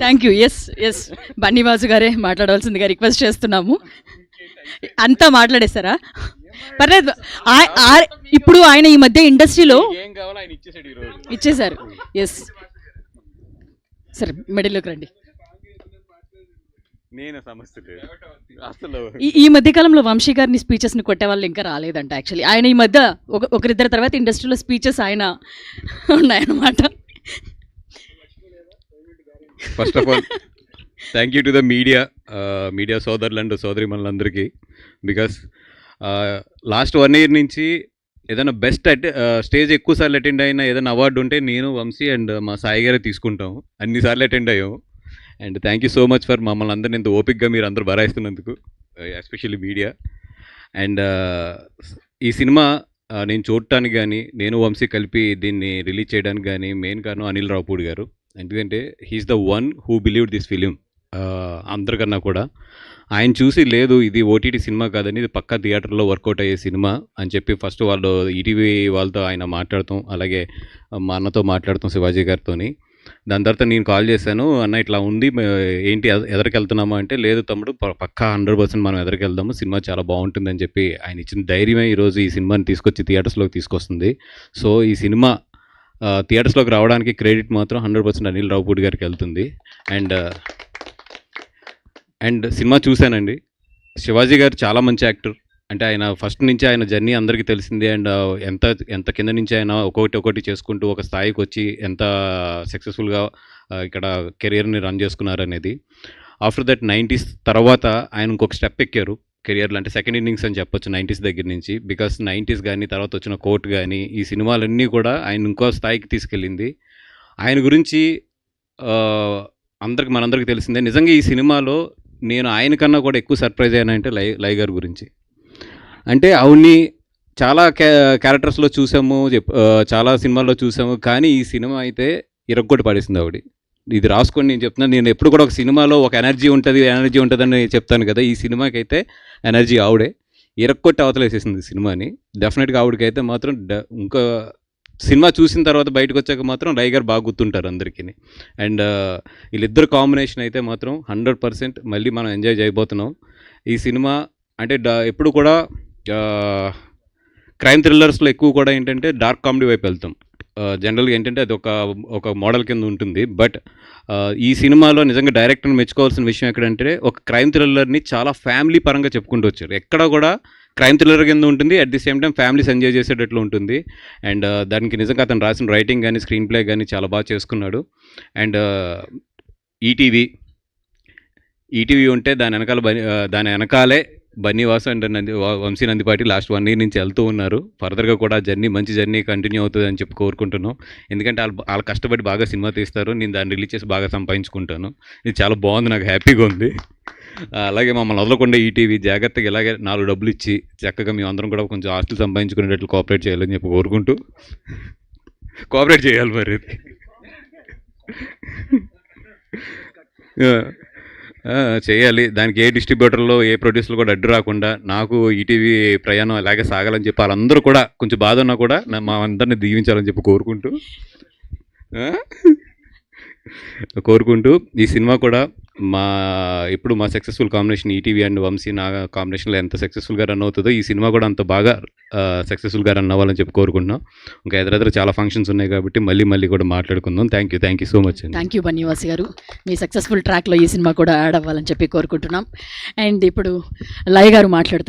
Thank you. Yes Bunny Vasu గారే మాట్లాడవలసిందిగా request చేస్తున్నాము. అంతా మాట్లాడేస్తారా? పర్లేదు. ఇప్పుడు ఆయన ఈ మధ్య ఇండస్ట్రీలో ఇచ్చేశారు. ఎస్ సరే, మిడిల్లోకి రండి. ఈ మధ్య కాలంలో వంశీ గారిని స్పీచెస్ని కొట్టే వాళ్ళు ఇంకా రాలేదంట. యాక్చువల్లీ ఆయన ఈ మధ్య ఒకరిద్దరి తర్వాత ఇండస్ట్రీలో స్పీచెస్ ఆయన ఉన్నాయన్నమాట. First of all thank you to the media సోదరులు అండ్ సోదరిమణులందరికీ. బికాస్ లాస్ట్ 1 year నుంచి ఏదైనా బెస్ట్ స్టేజ్ ఎక్కువసార్లు అటెండ్ అయినా ఏదైనా అవార్డు ఉంటే నేను, వంశీ అండ్ మా సాయి గారే తీసుకుంటాము. అన్నిసార్లు అటెండ్ అయ్యాము. And thank you so much for మమ్మల్ని అందరిని ఇంత ఓపిక్గా మీరు అందరూ భరాయిస్తున్నందుకు, ఎస్పెషల్లీ మీడియా. అండ్ ఈ సినిమా నేను చూడటానికి కానీ, నేను వంశీ కలిపి దీన్ని రిలీజ్ చేయడానికి కానీ మెయిన్ కారణం అనిల్ రావుపూడి గారు. ఎందుకంటే he is the one who believed this film. అందరికన్నా కూడా ఆయన చూసి లేదు ఇది ఓటీటీ సినిమా కాదని, ఇది పక్కా థియేటర్లో వర్కౌట్ అయ్యే సినిమా అని చెప్పి ఫస్ట్ వాళ్ళు ఈటీవీ వాళ్ళతో ఆయన మాట్లాడతాం, అలాగే మా అన్నతో మాట్లాడతాం, శివాజీ గారితో. దాని తర్వాత నేను కాల్ చేశాను, అన్న ఇట్లా ఉంది ఏంటి ఎదరికి వెళ్తున్నామా అంటే, లేదు తమ్ముడు పక్కా 100% మనం ఎదరికి వెళ్దాము, సినిమా చాలా బాగుంటుందని చెప్పి ఆయన ఇచ్చిన ధైర్యమే ఈరోజు ఈ సినిమాని తీసుకొచ్చి థియేటర్స్లోకి తీసుకొస్తుంది. సో ఈ సినిమా థియేటర్స్లోకి రావడానికి క్రెడిట్ మాత్రం 100% అనిల్ రావుపూడి గారికి వెళ్తుంది. అండ్ సినిమా చూశానండి. శివాజీ గారు చాలా మంచి యాక్టర్. అంటే ఆయన ఫస్ట్ నుంచి ఆయన జర్నీ అందరికీ తెలిసిందే. అండ్ ఎంత కింద నుంచి ఆయన ఒక్కొక్కటి చేసుకుంటూ ఒక స్థాయికి వచ్చి ఎంత సక్సెస్ఫుల్గా ఇక్కడ కెరియర్ని రన్ చేసుకున్నారు అనేది. ఆఫ్టర్ దట్ 90s తర్వాత ఆయన ఇంకొక స్టెప్ ఎక్కారు కెరియర్లో. అంటే సెకండ్ ఇన్నింగ్స్ అని చెప్పొచ్చు 90s దగ్గర నుంచి. బికాస్ 90s కానీ తర్వాత వచ్చిన కోర్ట్ కానీ ఈ సినిమాలన్నీ కూడా ఆయన ఇంకో స్థాయికి తీసుకెళ్ళింది. ఆయన గురించి మనందరికీ తెలిసిందే. నిజంగా ఈ సినిమాలో నేను ఆయన కన్నా కూడా ఎక్కువ సర్ప్రైజ్ అయ్యానంటే లై గారి గురించి. అంటే ఆవిడ్ని చాలా క్యారెక్టర్స్లో చూసాము, చాలా సినిమాల్లో చూసాము, కానీ ఈ సినిమా అయితే ఇరగ్గొట్టి పడేసింది ఆవిడ. ఇది రాసుకొని నేను చెప్తున్నాను. నేను ఎప్పుడు కూడా ఒక సినిమాలో ఒక ఎనర్జీ ఉంటుందని చెప్తాను కదా. ఈ సినిమాకి అయితే ఎనర్జీ ఆవిడే ఇరక్కొట్టి అవతలేసేసింది సినిమాని. డెఫినెట్గా ఆవిడకైతే మాత్రం ఇంకా సినిమా చూసిన తర్వాత బయటకు వచ్చాక మాత్రం లై గారు బాగా గుర్తుంటారు అందరికీ. అండ్ వీళ్ళిద్దరు కాంబినేషన్ అయితే మాత్రం 100% మళ్ళీ మనం ఎంజాయ్ చేయబోతున్నాం. ఈ సినిమా అంటే ఎప్పుడు కూడా క్రైమ్ థ్రిల్లర్స్లో ఎక్కువ కూడా ఏంటంటే డార్క్ కామెడీ వైపు వెళ్తాం. జనరల్గా ఏంటంటే అది ఒక మోడల్ కింద ఉంటుంది. బట్ ఈ సినిమాలో నిజంగా డైరెక్టర్ని మెచ్చుకోవాల్సిన విషయం ఎక్కడంటే ఒక క్రైమ్ థ్రిల్లర్ని చాలా ఫ్యామిలీ పరంగా చెప్పుకుంటూ వచ్చారు. ఎక్కడ కూడా క్రైమ్ థ్రిల్లర్ కింద ఉంటుంది, at the same time families enjoy చేసేటట్లు ఉంటుంది. అండ్ దానికి నిజంగా అతను రాసిన రైటింగ్ కానీ స్క్రీన్ ప్లే కానీ చాలా బాగా చేసుకున్నాడు. అండ్ ఈటీవీ ఉంటే దాని వెనకాలే Bunny Vasu and Vamsi Nandipati last 1 year నుంచి వెళ్తూ ఉన్నారు. ఫర్దర్గా కూడా మంచి జర్నీ కంటిన్యూ అవుతుంది అని చెప్పి కోరుకుంటున్నాం. ఎందుకంటే వాళ్ళు కష్టపడి బాగా సినిమా తీస్తారు, నేను దాన్ని రిలీజ్ చేసి బాగా సంపాదించుకుంటాను. ఇది చాలా బాగుంది, నాకు హ్యాపీగా ఉంది. అలాగే మమ్మల్ని వదలకుండా ఈటీవీ జాగ్రత్తగా ఇలాగే 4 డబ్బులు ఇచ్చి చక్కగా మేము అందరం కూడా కొంచెం ఆస్తులు సంపాదించుకునేటట్లు కోఆపరేట్ చేయాలని చెప్పి కోరుకుంటూ, కోఆపరేట్ చేయాలి మరి చేయాలి. దానికి ఏ డిస్ట్రిబ్యూటర్లో ఏ ప్రొడ్యూసర్లు కూడా అడ్డు రాకుండా నాకు ఈటీవీ ప్రయాణం అలాగే సాగాలని చెప్పి వాళ్ళందరూ కూడా కొంచెం బాధ ఉన్నా కూడా మా అందరిని దీవించాలని చెప్పి కోరుకుంటూ ఈ సినిమా కూడా ఇప్పుడు మా successful combination ETV and Vamsi నా కాంబినేషన్లో ఎంత సక్సెస్ఫుల్గా రన్ అవుతుందో ఈ సినిమా కూడా అంత బాగా సక్సెస్ఫుల్గా రన్ అవ్వాలని చెప్పి కోరుకుంటున్నాం. ఇంకా ఎదురెదురు చాలా ఫంక్షన్స్ ఉన్నాయి కాబట్టి మళ్ళీ కూడా మాట్లాడుకుందాం. థ్యాంక్ యూ సో మచ్ అండి. థ్యాంక్ యూ బన్నీవాసు గారు. మీ సక్సెస్ఫుల్ ట్రాక్లో ఈ సినిమా కూడా యాడ్ అవ్వాలని చెప్పి కోరుకుంటున్నాం. అండ్ ఇప్పుడు లయ గారు మాట్లాడతారు.